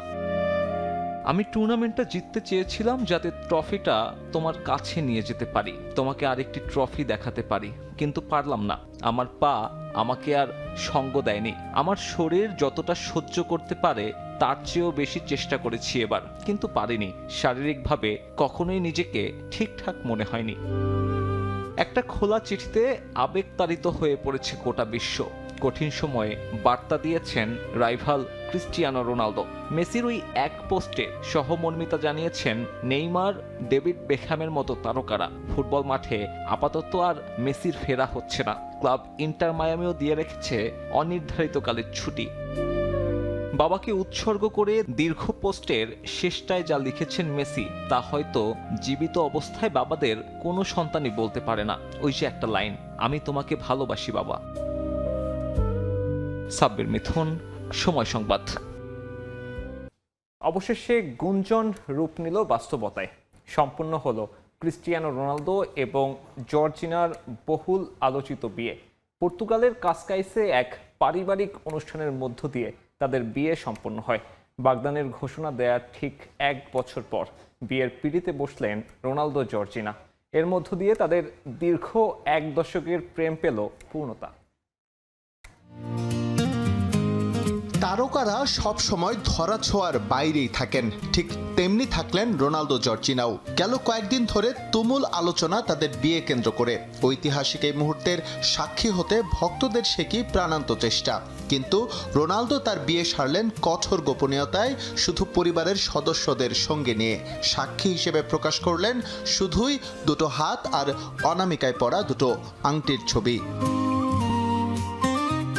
S16: আমি টুর্নামেন্টটা জিততে চেয়েছিলাম যাতে ট্রফিটা তোমার কাছে নিয়ে যেতে পারি, তোমাকে আরেকটি ট্রফি দেখাতে পারি, কিন্তু পারলাম না। আমার পা আমাকে আর সঙ্গ দেয়নি। আমার শরীর যতটা সহ্য করতে পারে তার চেয়েও বেশি চেষ্টা করেছি এবার, কিন্তু পারিনি। শারীরিকভাবে কখনোই নিজেকে ঠিকঠাক মনে হয়নি। একটা খোলা চিঠিতে আবেগতাড়িত হয়ে পড়েছে গোটা বিশ্ব। কঠিন সময়ে বার্তা দিয়েছেন রাইভাল
S1: ক্রিস্টিয়ানো রোনালদো। মেসির ওই এক পোস্টে সহমর্মিতা জানিয়েছেন নেইমার, ডেভিড বেকহ্যামের মতো তারকারা। ফুটবল মাঠে আপাতত আর মেসির ফেরা হচ্ছে না। ক্লাব ইন্টার মায়ামিও দিয়ে রেখেছে অনির্ধারিতকালের ছুটি। বাবাকে উৎসর্গ করে দীর্ঘ পোস্টের শেষটায় যা লিখেছেন মেসি, তা হয়তো জীবিত অবস্থায় বাবাদের কোনো সন্তানই বলতে পারে না। ওই যে একটা লাইন, আমি তোমাকে ভালোবাসি বাবা। সাব্বির মিথুন, সময় সংবাদ। অবশেষে গুঞ্জন রূপ নিল বাস্তবতায়। সম্পূর্ণ হলো ক্রিস্টিয়ানো রোনালদো এবং জর্জিনার বহুল আলোচিত বিয়ে। পর্তুগালের কাসকাইসে এক পারিবারিক অনুষ্ঠানের মধ্য দিয়ে তাদের বিয়ে সম্পন্ন হয়। বাগদানের ঘোষণা দেওয়ার ঠিক 1 বছর পর বিয়ের পিঁড়িতে বসলেন রোনালদো জর্জিনা। এর মধ্য দিয়ে তাদের দীর্ঘ 1 দশকের প্রেম পেল পূর্ণতা।
S5: তারকারা সব সময় ধরা ছোঁয়ার বাইরেই থাকেন, ঠিক তেমনি থাকলেন রোনালদো জর্জিনাও। গেল কয়েকদিন ধরে তুমুল আলোচনা তাদের বিয়ে কেন্দ্র করে। ঐতিহাসিক এই মুহূর্তের সাক্ষী হতে ভক্তদের সে কি প্রাণান্ত চেষ্টা। কিন্তু রোনালদো তার বিয়ে সারলেন কঠোর গোপনীয়তায়, শুধু পরিবারের সদস্যদের সঙ্গে নিয়ে। সাক্ষী হিসেবে প্রকাশ করলেন শুধুই দুটো হাত আর অনামিকায় পরা দুটো আংটির ছবি।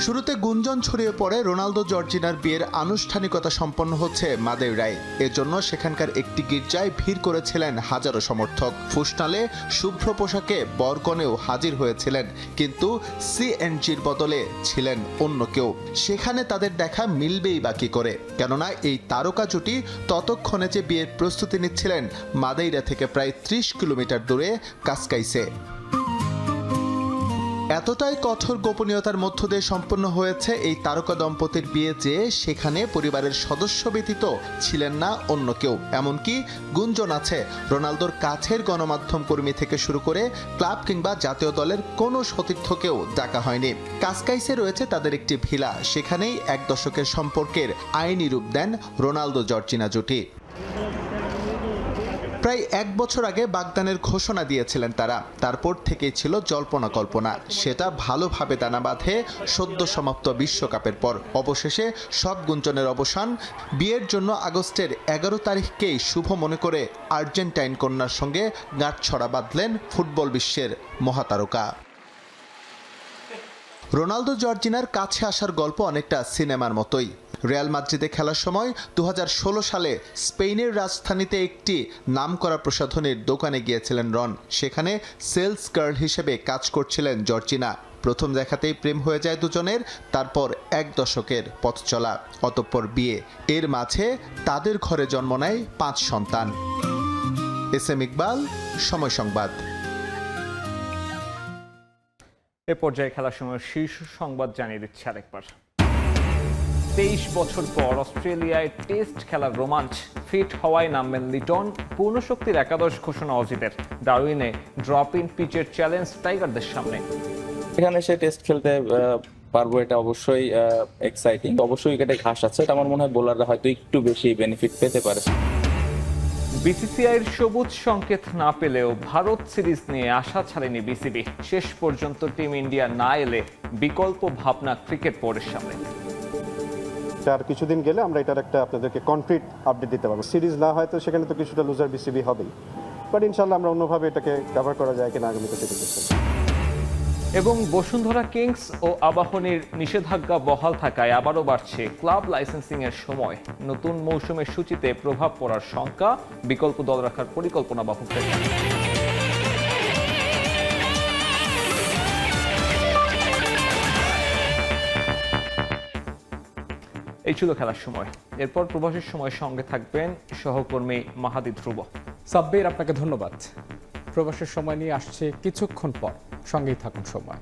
S5: শুরুতে গুঞ্জন ছড়িয়ে পড়ে রোনালদো জর্জিনার বিয়ের আনুষ্ঠানিকতা সম্পন্ন হচ্ছে মাদেইরায়। এজন্য সেখানকার একটি গির্জায় ভিড় করেছিলেন হাজারো সমর্থক। ফুসনালে শুভ্র পোশাকে বরকনেও হাজির হয়েছিলেন, কিন্তু সিএনজির বদলে ছিলেন অন্য কেউ। সেখানে তাদের দেখা মিলবেই বা কি করে, কেননা এই তারকা জুটি ততক্ষণে যে বিয়ের প্রস্তুতি নিচ্ছিলেন মাদেইরা থেকে প্রায় 30 কিলোমিটার দূরে কাসকাইসে। এতটাই কঠোর গোপনীয়তার মধ্য দিয়ে সম্পন্ন হয়েছে এই তারকা দম্পতির বিয়ে যে সেখানে পরিবারের সদস্য ব্যতীত ছিলেন না অন্য কেউ। এমনকি গুঞ্জন আছে রোনালদোর কাছের গণমাধ্যম কর্মী থেকে শুরু করে ক্লাব কিংবা জাতীয় দলের কোনো সতীর্থকেও ডাকা হয়নি। কাসকাইসে রয়েছে তাদের একটি ভিলা, সেখানেই 1 দশকের সম্পর্কের আইনি রূপ দেন রোনালদো জর্জিনা জুটি। প্রায় 1 বছর আগে বাগদানের ঘোষণা দিয়েছিলেন তারা। তারপর থেকেই ছিল জল্পনা কল্পনা। সেটা ভালোভাবে দানা বাঁধে সদ্য সমাপ্ত বিশ্বকাপের পর। অবশেষে সব গুঞ্জনের অবসান। বিয়ের জন্য আগস্টের 11 তারিখকেই শুভ মনে করে আর্জেন্টাইন কন্যার সঙ্গে গাঁটছড়া বাঁধলেন ফুটবল বিশ্বের মহাতারকা। রোনালদো জর্জিনার কাছে আসার গল্প অনেকটা সিনেমার মতোই। রিয়াল মাদ্রিদে খেলার সময় 2016 সালে স্পেনের রাজধানীতে একটি নামকরা প্রসাধনীর দোকানে গিয়েছিলেন রন। সেখানে সেলস গার্ল হিসেবে কাজ করছিলেন জর্জিনা। প্রথম দেখাতেই প্রেম হয়ে যায় দুজনের, তারপর 1 দশকের পথ চলা, অতঃপর বিয়ে। এর মাঝে তাদের ঘরে জন্ম নেয় 5 সন্তান। এস.এম. ইকবাল, সময় সংবাদ।
S1: এ পর্যায়ে খেলার সময় শীর্ষ সংবাদ জানিয়ে দিচ্ছে আরেকবার। 23 বছর পর অস্ট্রেলিয়ায় টেস্ট খেলার রোমাঞ্চ। ফিট হওয়ায় নামবেন লিটন। পূর্ণশক্তির একাদশ ঘোষণা অজিতের। ডারউইনে ড্রপ ইন পিচের চ্যালেঞ্জ টাইগারদের সামনে।
S2: এখানে সে টেস্ট খেলতে পারবো, এটা অবশ্যই এক্সাইটিং। অবশ্যই উইকেটে ঘাস আছে, এটা আমার মনে হয় বোলাররা হয়তো একটু বেশি বেনিফিট পেতে পারে।
S1: বিসিসিআইয়ের সবুজ সংকেত না পেলেও ভারত সিরিজ নিয়ে আশা ছাড়েনি বিসিবি। শেষ পর্যন্ত টিম ইন্ডিয়া না এলে বিকল্প ভাবনা ক্রিকেট বোর্ডের সামনে।
S3: আর কিছুদিন গেলে আমরা এটার একটা আপনাদেরকে কনক্রিট আপডেট দিতে পারবো। সিরিজ না হয় তো সেখানে তো কিছুটা লুজার বিসিবি হবেই, বাট ইনশাল্লাহ আমরা অন্যভাবে এটাকে কভার করা যায় কিনা আগামীতে দেখতে চাই।
S1: এবং বসুন্ধরা কিংস ও আবাহনীর নিষেধাজ্ঞা বহাল থাকায় আবারও বাড়ছে ক্লাব লাইসেন্সিং এর সময়। নতুন মৌসুমের সূচিতে প্রভাব পড়ার শঙ্কা। বিকল্প দল রাখার পরিকল্পনা বাফুফের। এই ছিল খেলার সময়। এরপর প্রবাসের সময় সঙ্গে থাকবেন সহকর্মী মাহাদি ধ্রুব।
S17: সাব্বির, আপনাকে ধন্যবাদ। প্রবাসের সময় নিয়ে আসছে কিছুক্ষণ পর, সঙ্গেই থাকুন সময়।